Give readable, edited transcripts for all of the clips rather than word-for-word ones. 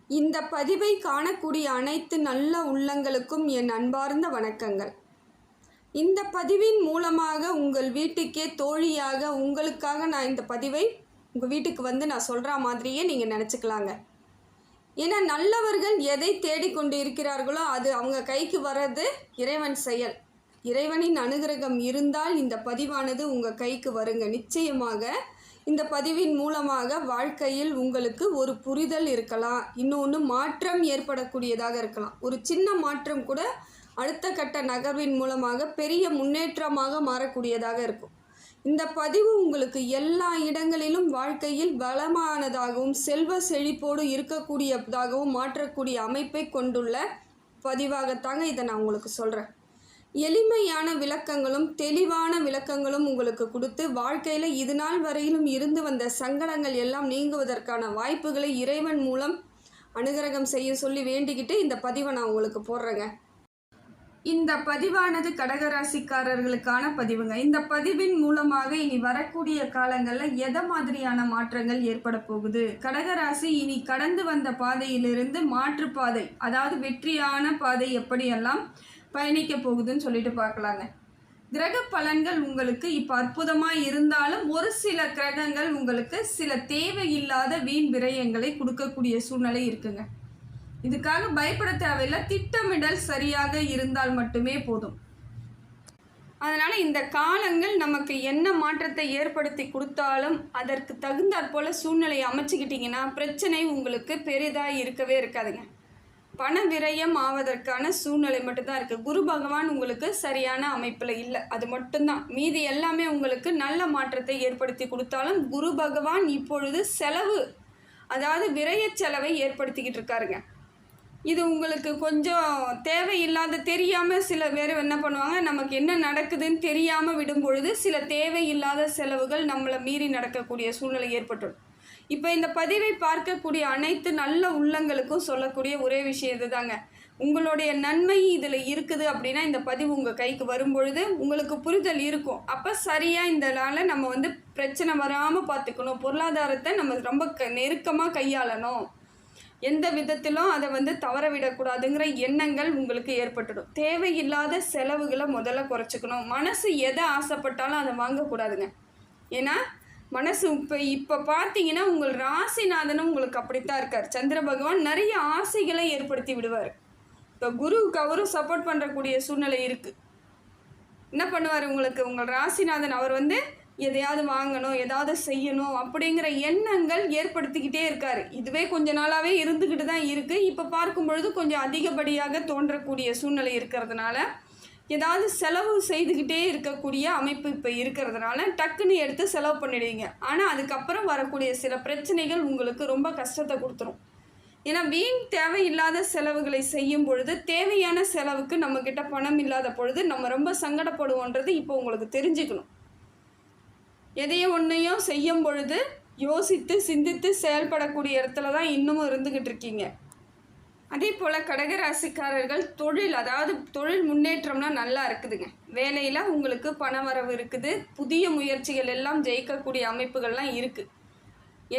இந்த பதிவை காணக்கூடிய அனைத்து நல்ல உள்ளங்களுக்கும் என் அன்பார்ந்த வணக்கங்கள். இந்த பதிவின் மூலமாக உங்கள் வீட்டுக்கே தோழியாக உங்களுக்காக நான் இந்த பதிவை உங்கள் வீட்டுக்கு வந்து நான் சொல்கிற மாதிரியே நீங்கள் நினச்சிக்கலாங்க. ஏன்னா நல்லவர்கள் எதை தேடிக்கொண்டு இருக்கிறார்களோ அது அவங்க கைக்கு வர்றது இறைவன் செயல். இறைவனின் அனுகிரகம் இருந்தால் இந்த பதிவானது உங்கள் கைக்கு வருங்க. நிச்சயமாக இந்த பதிவின் மூலமாக வாழ்க்கையில் உங்களுக்கு ஒரு புரிதல் இருக்கலாம், இன்னொன்று மாற்றம் ஏற்படக்கூடியதாக இருக்கலாம். ஒரு சின்ன மாற்றம் கூட அடுத்த கட்ட நகர்வின் மூலமாக பெரிய முன்னேற்றமாக மாறக்கூடியதாக இருக்கும். இந்த பதிவு உங்களுக்கு எல்லா இடங்களிலும் வாழ்க்கையில் வளமானதாகவும் செல்வ செழிப்போடு இருக்கக்கூடியதாகவும் மாற்றக்கூடிய அமைப்பை கொண்டுள்ள பதிவாகத்தாங்க இதை நான் உங்களுக்கு சொல்கிறேன். எளிமையான விளக்கங்களும் தெளிவான விளக்கங்களும் உங்களுக்கு கொடுத்து வாழ்க்கையில் இது நாள் வரையிலும் இருந்து வந்த சங்கடங்கள் எல்லாம் நீங்குவதற்கான வாய்ப்புகளை இறைவன் மூலம் அனுகிரகம் செய்ய சொல்லி வேண்டிக்கிட்டு இந்த பதிவை நான் உங்களுக்கு போடுறேங்க. இந்த பதிவானது கடகராசிக்காரர்களுக்கான பதிவுங்க. இந்த பதிவின் மூலமாக இனி வரக்கூடிய காலங்களில் எதை மாதிரியான மாற்றங்கள் ஏற்பட போகுது, கடகராசி இனி கடந்து வந்த பாதையிலிருந்து மாற்றுப்பாதை, அதாவது வெற்றியான பாதை எப்படியெல்லாம் பயணிக்க போகுதுன்னு சொல்லிட்டு பார்க்கலாங்க. கிரக பலன்கள் உங்களுக்கு இப்போ அற்புதமாக இருந்தாலும் ஒரு சில கிரகங்கள் உங்களுக்கு சில தேவையில்லாத வீண் விரயங்களை கொடுக்கக்கூடிய சூழ்நிலை இருக்குங்க. இதுக்காக பயப்பட தேவையில்லை. திட்டமிடல் சரியாக இருந்தால் மட்டுமே போதும். அதனால் இந்த காலங்கள் நமக்கு என்ன மாற்றத்தை ஏற்படுத்தி கொடுத்தாலும் அதற்கு தகுந்தாற் போல் சூழ்நிலையை அமைச்சிக்கிட்டிங்கன்னா பிரச்சனை உங்களுக்கு பெரிதாக இருக்கவே இருக்காதுங்க. பண விரயம் ஆவதற்கான சூழ்நிலை மட்டும்தான் இருக்குது. குரு பகவான் உங்களுக்கு சரியான அமைப்பில் இல்லை, அது மட்டும்தான். மீதி எல்லாமே உங்களுக்கு நல்ல மாற்றத்தை ஏற்படுத்தி கொடுத்தாலும் குரு பகவான் இப்பொழுது செலவு, அதாவது விரய செலவை ஏற்படுத்திக்கிட்டு இருக்காருங்க. இது உங்களுக்கு கொஞ்சம் தேவையில்லாத, தெரியாமல் சில பேர் என்ன பண்ணுவாங்க, நமக்கு என்ன நடக்குதுன்னு தெரியாமல் விடும் பொழுது சில தேவையில்லாத செலவுகள் நம்மளை மீறி நடக்கக்கூடிய சூழ்நிலை ஏற்பட்டுடும். இப்போ இந்த பதிவை பார்க்கக்கூடிய அனைத்து நல்ல உள்ளங்களுக்கும் சொல்லக்கூடிய ஒரே விஷயம் இதுதாங்க. உங்களுடைய நன்மை இதில் இருக்குது அப்படின்னா இந்த பதிவு உங்கள் கைக்கு வரும்பொழுது உங்களுக்கு புரிதல் இருக்கும். அப்போ சரியாக இந்த நாளில் நம்ம பிரச்சனை வராமல் பார்த்துக்கணும். பொருளாதாரத்தை நம்ம ரொம்ப நெருக்கமாக கையாளணும். எந்த விதத்திலும் அதை தவற விடக்கூடாதுங்கிற எண்ணங்கள் உங்களுக்கு ஏற்பட்டுடும். தேவையில்லாத செலவுகளை முதல்ல குறைச்சிக்கணும். மனசு எதை ஆசைப்பட்டாலும் அதை வாங்கக்கூடாதுங்க. ஏன்னா மனசு இப்போ பார்த்தீங்கன்னா உங்கள் ராசிநாதனும் உங்களுக்கு அப்படித்தான் இருக்கார். சந்திர பகவான் நிறைய ஆசைகளை ஏற்படுத்தி விடுவார். இப்போ குருவுக்கு அவரும் சப்போர்ட் பண்ணுறக்கூடிய சூழ்நிலை இருக்குது. என்ன பண்ணுவார், உங்களுக்கு உங்கள் ராசிநாதன் அவர் எதையாவது வாங்கணும், ஏதாவது செய்யணும் அப்படிங்கிற எண்ணங்கள் ஏற்படுத்திக்கிட்டே இருக்கார். இதுவே கொஞ்ச நாளாகவே இருந்துக்கிட்டு தான் இருக்குது. இப்போ பார்க்கும் பொழுது கொஞ்சம் அதிகப்படியாக தோன்றக்கூடிய சூழ்நிலை இருக்கிறதுனால ஏதாவது செலவு செய்துக்கிட்டே இருக்கக்கூடிய அமைப்பு இப்போ இருக்கிறதுனால டக்குன்னு எடுத்து செலவு பண்ணிடுவீங்க. ஆனால் அதுக்கப்புறம் வரக்கூடிய சில பிரச்சனைகள் உங்களுக்கு ரொம்ப கஷ்டத்தை கொடுத்துரும். ஏன்னா வீண் தேவையில்லாத செலவுகளை செய்யும் பொழுது தேவையான செலவுக்கு நம்மக்கிட்ட பணம் இல்லாத பொழுது நம்ம ரொம்ப சங்கடப்படுவோன்றது இப்போ உங்களுக்கு தெரிஞ்சுக்கணும். எதையும் ஒன்றையும் செய்யும் பொழுது யோசித்து சிந்தித்து செயல்படக்கூடிய இடத்துல தான் இன்னமும் இருந்துக்கிட்டு இருக்கீங்க. அதே போல் கடகராசிக்காரர்கள் தொழில், அதாவது தொழில் முன்னேற்றம்லாம் நல்லா இருக்குதுங்க. வேலையில் உங்களுக்கு பண வரவு இருக்குது. புதிய முயற்சிகள் எல்லாம் ஜெயிக்கக்கூடிய அமைப்புகள்லாம் இருக்குது.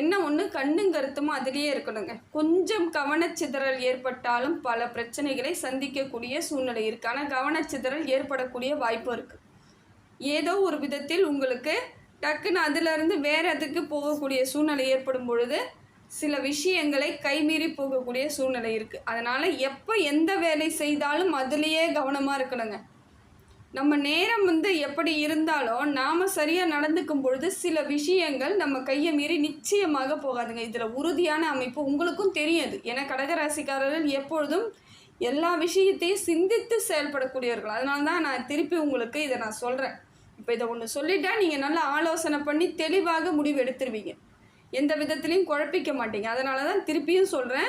என்ன ஒன்று கண்ணும் கருத்துமும் அதிலேயே இருக்கணுங்க. கொஞ்சம் கவனச்சிதறல் ஏற்பட்டாலும் பல பிரச்சனைகளை சந்திக்கக்கூடிய சூழ்நிலை இருக்குது. ஆனால் கவனச்சிதறல் ஏற்படக்கூடிய வாய்ப்பு இருக்குது. ஏதோ ஒரு விதத்தில் உங்களுக்கு டக்குன்னு அதிலிருந்து வேறு எதுக்கு போகக்கூடிய சூழ்நிலை ஏற்படும் பொழுது சில விஷயங்களை கைமீறி போகக்கூடிய சூழ்நிலை இருக்குது. அதனால் எப்போ எந்த வேலை செய்தாலும் அதுலேயே கவனமாக இருக்கணுங்க. நம்ம நேரம் எப்படி இருந்தாலும் நாம் சரியாக நடந்துக்கும் பொழுது சில விஷயங்கள் நம்ம கையை மீறி நிச்சயமாக போகாதுங்க. இதில் உறுதியான அமைப்பு உங்களுக்கும் தெரியாது. ஏன்னா கடகராசிக்காரர்கள் எப்பொழுதும் எல்லா விஷயத்தையும் சிந்தித்து செயல்படக்கூடியவர்கள். அதனால தான் நான் திருப்பி உங்களுக்கு இதை நான் சொல்கிறேன். இப்போ இதை ஒன்று சொல்லிட்டா நீங்கள் நல்லா ஆலோசனை பண்ணி தெளிவாக முடிவு எடுத்துருவீங்க. எந்த விதத்துலையும் குழப்பிக்க மாட்டீங்க. அதனால தான் திருப்பியும் சொல்கிறேன்,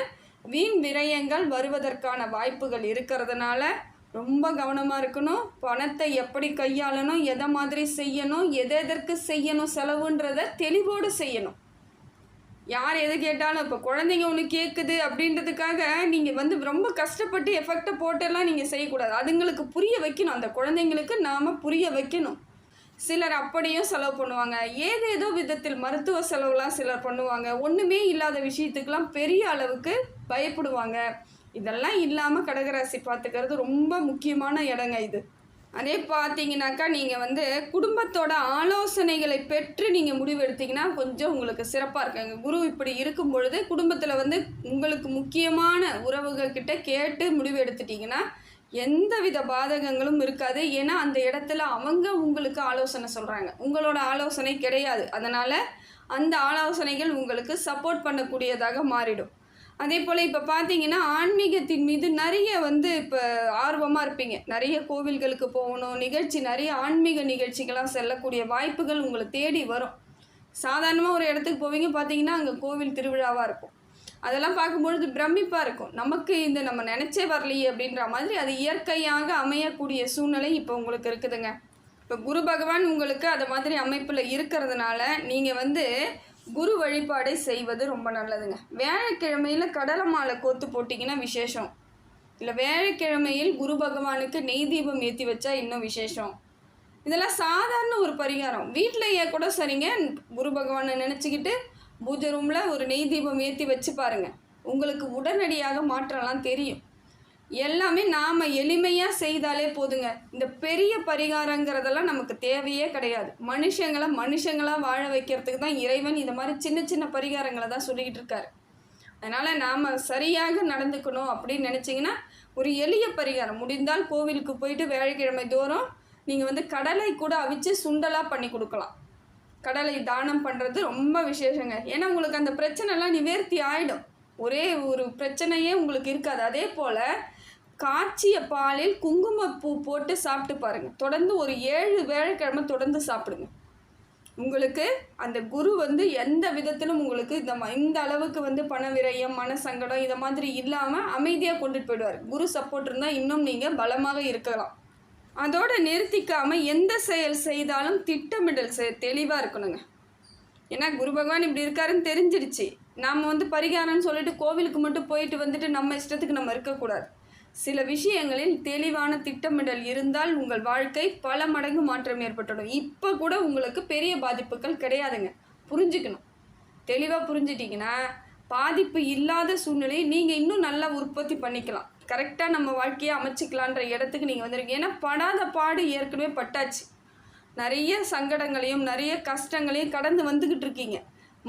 வீண் விரயங்கள் வருவதற்கான வாய்ப்புகள் இருக்கிறதுனால ரொம்ப கவனமாக இருக்கணும். பணத்தை எப்படி கையாளணும், எதை மாதிரி செய்யணும், எதற்கு செய்யணும், செலவுன்றதை தெளிவோடு செய்யணும். யார் எது கேட்டாலும் இப்போ குழந்தைங்க ஒன்று கேட்குது அப்படின்றதுக்காக நீங்கள் ரொம்ப கஷ்டப்பட்டு எஃபெக்டை போட்டெல்லாம் நீங்கள் செய்யக்கூடாது. அதுங்களுக்கு புரிய வைக்கணும். அந்த குழந்தைங்களுக்கு நாம் புரிய வைக்கணும். சிலர் அப்படியும் செலவு பண்ணுவாங்க. ஏதேதோ விதத்தில் மருத்துவ செலவுலாம் சிலர் பண்ணுவாங்க. ஒன்றுமே இல்லாத விஷயத்துக்கெல்லாம் பெரிய அளவுக்கு பயப்படுவாங்க. இதெல்லாம் இல்லாமல் கடகராசி பார்த்துக்கிறது ரொம்ப முக்கியமான இடங்க இது. அதே பார்த்தீங்கன்னாக்கா நீங்கள் வந்து குடும்பத்தோட ஆலோசனைகளை பெற்று நீங்கள் முடிவு எடுத்தீங்கன்னா கொஞ்சம் உங்களுக்கு சிறப்பாக இருக்குங்க. குரு இப்படி இருக்கும் பொழுது குடும்பத்தில் வந்து உங்களுக்கு முக்கியமான உறவுகள்கிட்ட கேட்டு முடிவு எடுத்துட்டிங்கன்னா எந்தவித பாதகங்களும் இருக்காது. ஏன்னா அந்த இடத்துல அவங்க உங்களுக்கு ஆலோசனை சொல்கிறாங்க, உங்களோட ஆலோசனை கிடையாது. அதனால் அந்த ஆலோசனைகள் உங்களுக்கு சப்போர்ட் பண்ணக்கூடியதாக மாறிடும். அதே போல் இப்போ பார்த்தீங்கன்னா ஆன்மீகத்தின் மீது நிறைய வந்து இப்போ ஆர்வமாக இருப்பீங்க. நிறைய கோவில்களுக்கு போகணும், நிறைய ஆன்மீக நிகழ்ச்சிகளாக செல்லக்கூடிய வாய்ப்புகள் உங்களை தேடி வரும். சாதாரணமாக ஒரு இடத்துக்கு போவீங்க, பார்த்தீங்கன்னா அங்கே கோவில் திருவிழாவாக இருக்கும். அதெல்லாம் பார்க்கும்பொழுது பிரமிப்பாக இருக்கும். நமக்கு நம்ம நினச்சே வரலையே அப்படின்ற மாதிரி அது இயற்கையாக அமையக்கூடிய சூழ்நிலை இப்போ உங்களுக்கு இருக்குதுங்க. இப்போ குரு பகவான் உங்களுக்கு அது மாதிரி அமைப்பில் இருக்கிறதுனால நீங்கள் வந்து குரு வழிபாடை செய்வது ரொம்ப நல்லதுங்க. வியாழக்கிழமையில் கடலை மாலை கோத்து போட்டிங்கன்னா விசேஷம். இல்லை வியாழக்கிழமையில் குரு பகவானுக்கு நெய் தீபம் ஏற்றி வச்சா இன்னும் விசேஷம். இதெல்லாம் சாதாரண ஒரு பரிகாரம். வீட்டிலையே கூட சரிங்க, குரு பகவானை நினச்சிக்கிட்டு பூஜை ரூமில் ஒரு நெய் தீபம் ஏற்றி வச்சு பாருங்கள். உங்களுக்கு உடனடியாக மாற்றம்லாம் தெரியும். எல்லாமே நாம் எளிமையாக செய்தாலே போதுங்க. இந்த பெரிய பரிகாரங்கிறதெல்லாம் நமக்கு தேவையே கிடையாது. மனுஷங்களாக வாழ வைக்கிறதுக்கு தான் இறைவன் இந்த மாதிரி சின்ன சின்ன பரிகாரங்களை தான் சொல்லிக்கிட்டு இருக்காரு. அதனால் நாம் சரியாக நடந்துக்கணும் அப்படின்னு நினச்சிங்கன்னா ஒரு எளிய பரிகாரம். முடிந்தால் கோவிலுக்கு போயிட்டு வியாழக்கிழமை தோறும் நீங்கள் வந்து கடலை கூட அவிச்சு சுண்டலாக பண்ணி கொடுக்கலாம். கடலை தானம் பண்ணுறது ரொம்ப விசேஷங்க. ஏன்னா உங்களுக்கு அந்த பிரச்சனைலாம் நிவர்த்தி ஆகிடும். ஒரே ஒரு பிரச்சனையே உங்களுக்கு இருக்காது. அதே போல் காய்ச்சிய பாலில் குங்குமப்பூ போட்டு சாப்பிட்டு பாருங்கள். தொடர்ந்து ஒரு 7 வியாழக்கிழமை தொடர்ந்து சாப்பிடுங்க. உங்களுக்கு அந்த குரு வந்து எந்த விதத்திலும் உங்களுக்கு இந்த அளவுக்கு வந்து பண விரயம், மன சங்கடம் இதை மாதிரி இல்லாமல் அமைதியாக கொண்டுட்டு போயிடுவார். குரு சப்போர்ட் இருந்தால் இன்னும் நீங்கள் பலமாக இருக்கலாம். அதோடு நிறுத்திக்காமல் எந்த செயல் செய்தாலும் திட்டமிடல் தெளிவாக இருக்கணுங்க. ஏன்னா குரு பகவான் இப்படி இருக்காருன்னு தெரிஞ்சிடுச்சு. நாம் வந்து பரிகாரம்னு சொல்லிட்டு கோவிலுக்கு மட்டும் போயிட்டு வந்துட்டு நம்ம இஷ்டத்துக்கு நம்ம இருக்கக்கூடாது. சில விஷயங்களில் தெளிவான திட்டமிடல் இருந்தால் உங்கள் வாழ்க்கை பல மடங்கு மாற்றம் ஏற்பட்டுடும். இப்போ கூட உங்களுக்கு பெரிய பாதிப்புகள் கிடையாதுங்க. புரிஞ்சுக்கணும். தெளிவாக புரிஞ்சிட்டிங்கன்னா பாதிப்பு இல்லாத சூழ்நிலையை நீங்கள் இன்னும் நல்லா உற்பத்தி பண்ணிக்கலாம். கரெக்டாக நம்ம வாழ்க்கையை அமைச்சிக்கலான்ற இடத்துக்கு நீங்கள் வந்துருக்கீங்க. ஏன்னா படாத பாடு ஏற்கனவே பட்டாச்சு. நிறைய சங்கடங்களையும் நிறைய கஷ்டங்களையும் கடந்து வந்துக்கிட்டு இருக்கீங்க.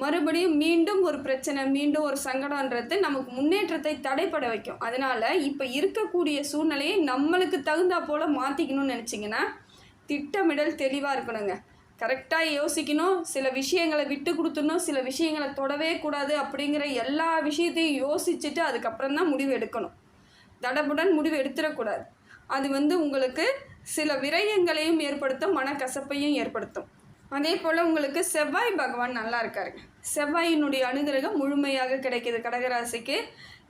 மறுபடியும் மீண்டும் ஒரு பிரச்சனை, மீண்டும் ஒரு சங்கடன்றது நமக்கு முன்னேற்றத்தை தடைப்பட வைக்கும். அதனால் இப்போ இருக்கக்கூடிய சூழ்நிலையை நம்மளுக்கு தகுந்தா போல் மாற்றிக்கணும்னு நினச்சிங்கன்னா திட்டமிடல் தெளிவாக இருக்கணுங்க. கரெக்டாக யோசிக்கணும். சில விஷயங்களை விட்டு கொடுத்துடணும், சில விஷயங்களை தொடவே கூடாது அப்படிங்கிற எல்லா விஷயத்தையும் யோசிச்சுட்டு அதுக்கப்புறம் தான் முடிவு எடுக்கணும். தடபுடன் முடிவு எடுத்துடக்கூடாது. அது வந்து உங்களுக்கு சில விரயங்களையும் ஏற்படுத்தும், மனக்கசப்பையும் ஏற்படுத்தும். அதே போல் உங்களுக்கு செவ்வாய் பகவான் நல்லா இருக்காருங்க. செவ்வாயினுடைய அனுகிரகம் முழுமையாக கிடைக்கிது கடகராசிக்கு.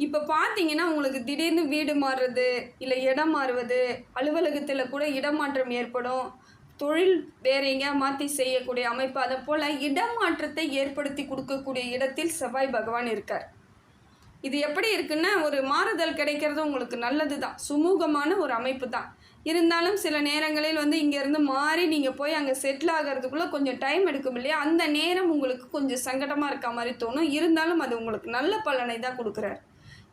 இப்போ பார்த்தீங்கன்னா உங்களுக்கு திடீர்னு வீடு மாறுறது, இல்லை இடம் மாறுவது, அலுவலகத்தில் கூட இடமாற்றம் ஏற்படும், தொழில் வேற எங்கேயா மாற்றி செய்யக்கூடிய அமைப்பு, அதை போல் இடமாற்றத்தை ஏற்படுத்தி கொடுக்கக்கூடிய இடத்தில் செவ்வாய் பகவான் இருக்கார். இது எப்படி இருக்குன்னா ஒரு மாறுதல் கிடைக்கிறது உங்களுக்கு நல்லது தான், சுமூகமான ஒரு அமைப்பு தான். இருந்தாலும் சில நேரங்களில் வந்து இங்கேருந்து மாறி நீங்கள் போய் அங்கே செட்டில் ஆகிறதுக்குள்ளே கொஞ்சம் டைம் எடுக்கும் இல்லையா, அந்த நேரம் உங்களுக்கு கொஞ்சம் சங்கடமாக இருக்க மாதிரி தோணும். இருந்தாலும் அது உங்களுக்கு நல்ல பலனை தான் கொடுக்குறார்.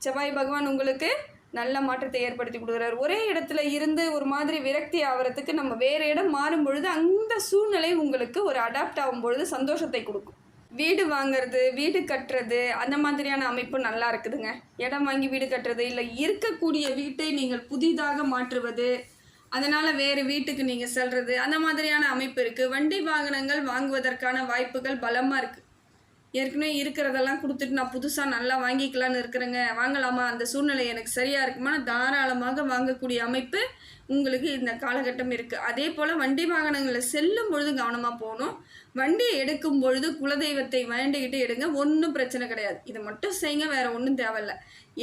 செவ்வாய் பகவான் உங்களுக்கு நல்ல மாற்றத்தை ஏற்படுத்தி கொடுக்குறாரு. ஒரே இடத்துல இருந்து ஒரு மாதிரி விரக்தி ஆகிறதுக்கு நம்ம வேறு இடம் மாறும் பொழுது அந்த சூழ்நிலை உங்களுக்கு ஒரு அடாப்ட் ஆகும் பொழுது சந்தோஷத்தை கொடுக்கும். வீடு வாங்கிறது, வீடு கட்டுறது, அந்த மாதிரியான அமைப்பு நல்லா இருக்குதுங்க. இடம் வாங்கி வீடு கட்டுறது, இல்லை இருக்கக்கூடிய வீட்டை நீங்கள் புதிதாக மாற்றுவது, அதனால் வேறு வீட்டுக்கு நீங்கள் செல்வது, அந்த மாதிரியான அமைப்பு இருக்குது. வண்டி வாகனங்கள் வாங்குவதற்கான வாய்ப்புகள் பலமாக இருக்குது. ஏற்கனவே இருக்கிறதெல்லாம் கொடுத்துட்டு நான் புதுசாக நல்லா வாங்கிக்கலான்னு இருக்கிறேங்க, வாங்கலாமா, அந்த சூழ்நிலை எனக்கு சரியாக இருக்குமா, தாராளமாக வாங்கக்கூடிய அமைப்பு உங்களுக்கு இந்த காலகட்டம் இருக்குது. அதே போல் வண்டி வாகனங்களில் செல்லும் பொழுது கவனமாக போகணும். வண்டியை எடுக்கும் பொழுது குலதெய்வத்தை வேண்டிக்கிட்டு எடுங்க, ஒன்றும் பிரச்சனை கிடையாது. இதை மட்டும் செய்யுங்க, வேறு ஒன்றும் தேவையில்லை.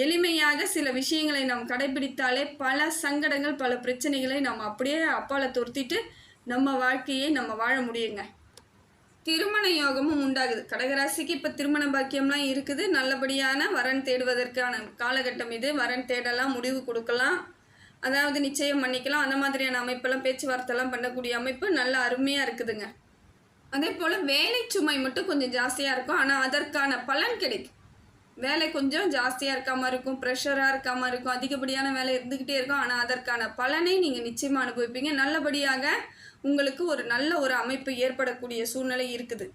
எளிமையாக சில விஷயங்களை நாம் கடைபிடித்தாலே பல சங்கடங்கள், பல பிரச்சனைகளை நம்ம அப்படியே அப்பால துரத்திட்டு நம்ம வாழ்க்கையை நம்ம வாழ முடியுங்க. திருமண யோகமும் உண்டாகுது கடகராசிக்கு. இப்போ திருமண பாக்கியம்லாம் இருக்குது. நல்லபடியான வரன் தேடுவதற்கான காலகட்டம் இது. வரன் தேடலாம், முடிவு கொடுக்கலாம். அதாவது நிச்சயம் பண்ணிக்கலாம். அந்த மாதிரியான அமைப்பெல்லாம் பேச்சுவார்த்தைலாம் பண்ணக்கூடிய அமைப்பு நல்ல அருமையாக இருக்குதுங்க. அதே போல் வேலை சுமை மட்டும் கொஞ்சம் ஜாஸ்தியாக இருக்கும். ஆனால் அதற்கான பலன் கிடைக்கும். வேலை கொஞ்சம் ஜாஸ்தியாக இருக்காமல் இருக்கும், ப்ரெஷராக இருக்காமல் இருக்கும், அதிகப்படியான வேலை இருந்துக்கிட்டே இருக்கும். ஆனால் அதற்கான பலனை நீங்கள் நிச்சயமாக அனுபவிப்பீங்க. நல்லபடியாக உங்களுக்கு ஒரு நல்ல ஒரு அமைப்பு ஏற்படக்கூடிய சூழ்நிலை இருக்குது.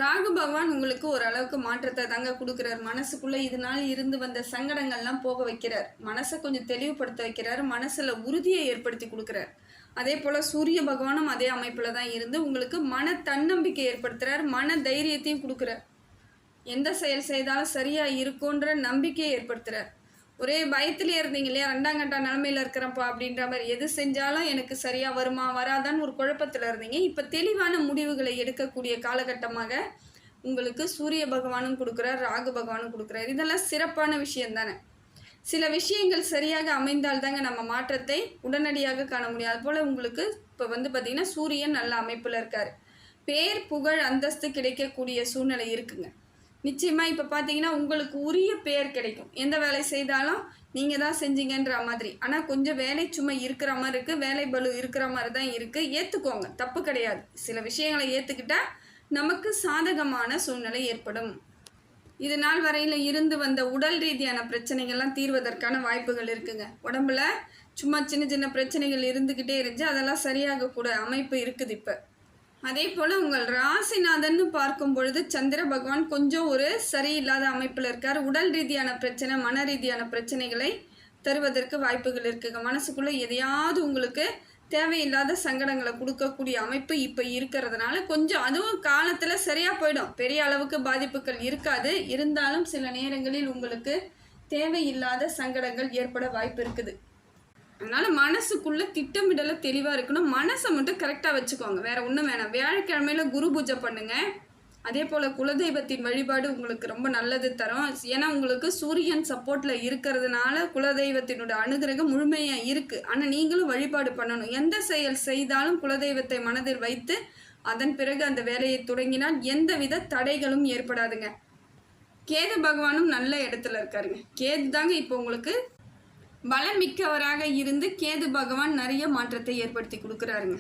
ராகு பகவான் உங்களுக்கு ஓரளவுக்கு மாற்றத்தை தாங்க கொடுக்குறார். மனசுக்குள்ளே இதனால் இருந்து வந்த சங்கடங்கள்லாம் போக வைக்கிறார். மனசை கொஞ்சம் தெளிவுபடுத்த வைக்கிறார். மனசில் உறுதியை ஏற்படுத்தி கொடுக்குறார். அதே போல் சூரிய பகவானும் அதே அமைப்பில் தான் இருந்து உங்களுக்கு மன தன்னம்பிக்கை ஏற்படுத்துகிறார். மன தைரியத்தையும் கொடுக்குறார். எந்த செயல் செய்தாலும் சரியாக இருக்குன்ற நம்பிக்கையை ஏற்படுத்துகிறார். ஒரே பயத்திலே இருந்தீங்க இல்லையா, 2ஆம் கட்ட நிலமையில் இருக்கிறப்பா அப்படின்ற மாதிரி, எது செஞ்சாலும் எனக்கு சரியாக வருமா வராதான்னு ஒரு குழப்பத்தில் இருந்தீங்க. இப்போ தெளிவான முடிவுகளை எடுக்கக்கூடிய காலகட்டமாக உங்களுக்கு சூரிய பகவானும் கொடுக்குறார், ராகு பகவானும் கொடுக்குறார். இதெல்லாம் சிறப்பான விஷயம் தானே. சில விஷயங்கள் சரியாக அமைந்தால் தாங்க நம்ம மாற்றத்தை உடனடியாக காண முடியும். அதுபோல் உங்களுக்கு இப்போ பார்த்திங்கன்னா சூரியன் நல்ல அமைப்பில் இருக்கார். பேர் புகழ் அந்தஸ்து கிடைக்கக்கூடிய சூழ்நிலை இருக்குங்க. நிச்சயமாக இப்போ பார்த்தீங்கன்னா உங்களுக்கு உரிய பேர் கிடைக்கும். எந்த வேலை செய்தாலும் நீங்கள் தான் செஞ்சீங்கன்ற மாதிரி. ஆனால் கொஞ்சம் வேலை சுமை இருக்கிற மாதிரி இருக்குது, வேலை பளு இருக்கிற மாதிரி தான் இருக்குது. ஏற்றுக்கோங்க, தப்பு கிடையாது. சில விஷயங்களை ஏற்றுக்கிட்டால் நமக்கு சாதகமான சூழ்நிலை ஏற்படும். இது நாள் வரையில் இருந்து வந்த உடல் ரீதியான பிரச்சனைகள்லாம் தீர்வதற்கான வாய்ப்புகள் இருக்குங்க. உடம்புல சும்மா சின்ன சின்ன பிரச்சனைகள் இருந்துக்கிட்டே இருந்துச்சு, அதெல்லாம் சரியாகக்கூட அமைப்பு இருக்குது இப்போ. அதே போல் உங்கள் ராசிநாதன்னு பார்க்கும் பொழுது சந்திர பகவான் கொஞ்சம் ஒரு சரியில்லாத அமைப்பில் இருக்கார். உடல் ரீதியான பிரச்சனை, மன ரீதியான பிரச்சனைகளை தருவதற்கு வாய்ப்புகள் இருக்குங்க. மனசுக்குள்ளே எதையாவது உங்களுக்கு தேவையில்லாத சங்கடங்களை கொடுக்கக்கூடிய அமைப்பு இப்போ இருக்கிறதுனால கொஞ்சம் அதுவும் காலத்தில் சரியாக போயிடும். பெரிய அளவுக்கு பாதிப்புகள் இருக்காது. இருந்தாலும் சில நேரங்களில் உங்களுக்கு தேவையில்லாத சங்கடங்கள் ஏற்பட வாய்ப்பு இருக்குது. அதனால் மனசுக்குள்ளே திட்டமிடலை தெளிவாக இருக்கணும். மனசை மட்டும் கரெக்டாக வச்சுக்கோங்க, வேறு ஒன்றும் வேணாம். வியாழக்கிழமையில் குரு பூஜை பண்ணுங்கள். அதே போல் குலதெய்வத்தின் வழிபாடு உங்களுக்கு ரொம்ப நல்லது தரும். ஏன்னா உங்களுக்கு சூரியன் சப்போர்ட்டில் இருக்கிறதுனால குலதெய்வத்தினோட அனுகிரகம் முழுமையாக இருக்குது. ஆனால் நீங்களும் வழிபாடு பண்ணணும். எந்த செயல் செய்தாலும் குலதெய்வத்தை மனதில் வைத்து அதன் பிறகு அந்த வேலையை தொடங்கினால் எந்தவித தடைகளும் ஏற்படாதுங்க. கேது பகவானும் நல்ல இடத்துல இருக்காருங்க. கேது தாங்க இப்போ உங்களுக்கு பலம் மிக்கவராக இருந்து கேது பகவான் நிறைய மாற்றத்தை ஏற்படுத்தி கொடுக்குறாருங்க.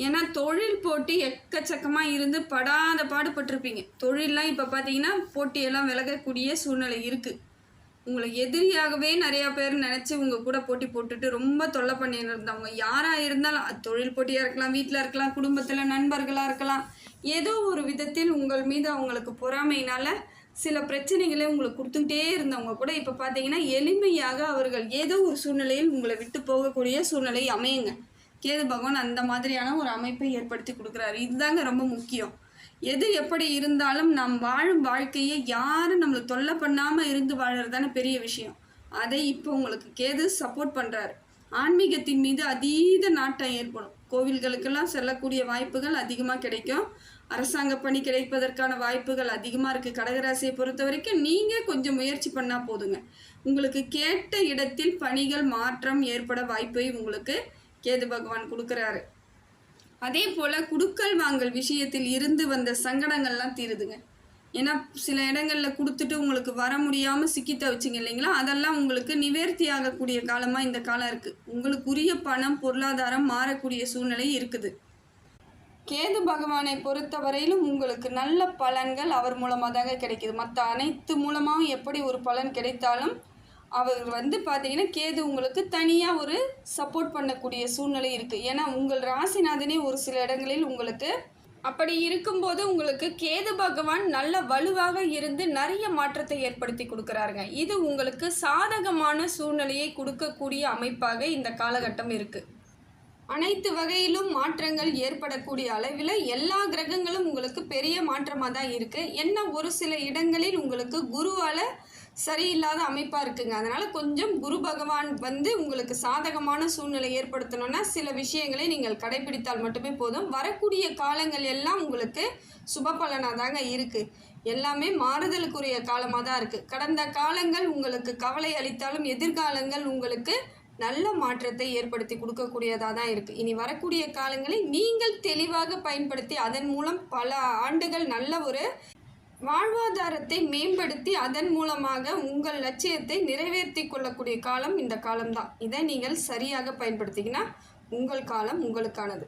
ஏன்னா தொழில் போட்டி எக்கச்சக்கமாக இருந்து படாத பாடுபட்டிருப்பீங்க. தொழிலெலாம் இப்போ பார்த்தீங்கன்னா போட்டியெல்லாம் விலகக்கூடிய சூழ்நிலை இருக்குது. உங்களை எதிரியாகவே நிறையா பேர் நினச்சி உங்கள் கூட போட்டி போட்டுட்டு ரொம்ப தொல்லை பண்ணிட்டு இருந்தவங்க யாராக இருந்தாலும், அது தொழில் போட்டியாக இருக்கலாம், வீட்டில் இருக்கலாம், குடும்பத்தில் நண்பர்களாக இருக்கலாம், ஏதோ ஒரு விதத்தில் உங்கள் மீது அவங்களுக்கு பொறாமையினால் சில பிரச்சனைகளை உங்களுக்கு கொடுத்துக்கிட்டே இருந்தவங்க கூட இப்போ பார்த்தீங்கன்னா எளிமையாக அவர்கள் ஏதோ ஒரு சூழ்நிலையில் உங்களை விட்டு போகக்கூடிய சூழ்நிலை அமையுங்க. கேது பகவான் அந்த மாதிரியான ஒரு அமைப்பை ஏற்படுத்தி கொடுக்குறாரு. இதுதாங்க ரொம்ப முக்கியம். எது எப்படி இருந்தாலும் நாம் வாழும் வாழ்க்கையை யாரும் நம்மளை தொல்லை பண்ணாமல் இருந்து வாழறதான பெரிய விஷயம். அதை இப்போ உங்களுக்கு கேது சப்போர்ட் பண்ணுறாரு. ஆன்மீகத்தின் மீது அதீத நாட்டம் ஏற்படும். கோவில்களுக்கெல்லாம் செல்லக்கூடிய வாய்ப்புகள் அதிகமாக கிடைக்கும். அரசாங்க பணி கிடைப்பதற்கான வாய்ப்புகள் அதிகமாக இருக்குது. கடகராசியை பொறுத்த வரைக்கும் நீங்கள் கொஞ்சம் முயற்சி பண்ணால் போதுங்க. உங்களுக்கு கேட்ட இடத்தில் பணிகள் மாற்றம் ஏற்பட வாய்ப்பை உங்களுக்கு கேது பகவான் கொடுக்குறாரு. அதே போல் குடுக்கல் வாங்கல் விஷயத்தில் இருந்து வந்த சங்கடங்கள்லாம் தீருதுங்க. ஏன்னா சில இடங்களில் கொடுத்துட்டு உங்களுக்கு வர முடியாமல் சிக்கி தவிச்சிங்க இல்லைங்களா, அதெல்லாம் உங்களுக்கு நிவர்த்தி ஆகக்கூடிய காலமாக இந்த காலம் இருக்குது. உங்களுக்கு உரிய பணம் பொருளாதாரம் மாறக்கூடிய சூழ்நிலை இருக்குது. கேது பகவானை பொறுத்தவரையிலும் உங்களுக்கு நல்ல பலன்கள் அவர் மூலமாக தாங்க கிடைக்கிது. மற்ற அனைத்து மூலமாகவும் எப்படி ஒரு பலன் கிடைத்தாலும் அவர் பார்த்தீங்கன்னா கேது உங்களுக்கு தனியாக ஒரு சப்போர்ட் பண்ணக்கூடிய சூழ்நிலை இருக்குது. ஏன்னா உங்கள் ராசிநாதனே ஒரு சில இடங்களில் உங்களுக்கு அப்படி இருக்கும்போது உங்களுக்கு கேது பகவான் நல்ல வலுவாக இருந்து நிறைய மாற்றத்தை ஏற்படுத்தி கொடுக்குறாருங்க. இது உங்களுக்கு சாதகமான சூழ்நிலையை கொடுக்கக்கூடிய அமைப்பாக இந்த காலகட்டம் இருக்குது. அனைத்து வகையிலும் மாற்றங்கள் ஏற்படக்கூடிய அளவில் எல்லா கிரகங்களும் உங்களுக்கு பெரிய மாற்றமாக தான் இருக்குது. என்ன ஒரு சில இடங்களில் உங்களுக்கு குருவால் சரியில்லாத அமைப்பாக இருக்குங்க. அதனால் கொஞ்சம் குரு பகவான் உங்களுக்கு சாதகமான சூழ்நிலை ஏற்படுத்தணும்னா சில விஷயங்களை நீங்கள் கடைபிடித்தால் மட்டுமே போதும். வரக்கூடிய காலங்கள் எல்லாம் உங்களுக்கு சுப பலனாக தாங்க இருக்குது. எல்லாமே மாறுதலுக்குரிய காலமாக தான் இருக்குது. கடந்த காலங்கள் உங்களுக்கு கவலை அளித்தாலும் எதிர்காலங்கள் உங்களுக்கு நல்ல மாற்றத்தை ஏற்படுத்தி கொடுக்கக்கூடியதாக தான் இருக்குது. இனி வரக்கூடிய காலங்களை நீங்கள் தெளிவாக பயன்படுத்தி அதன் மூலம் பல ஆண்டுகள் நல்ல ஒரு வாழ்வாதாரத்தை மேம்படுத்தி அதன் மூலமாக உங்கள் லட்சியத்தை நிறைவேற்றி கொள்ளக்கூடிய காலம் இந்த காலம்தான். இதை நீங்கள் சரியாக பயன்படுத்திக்கினா உங்கள் காலம் உங்களுக்கானது.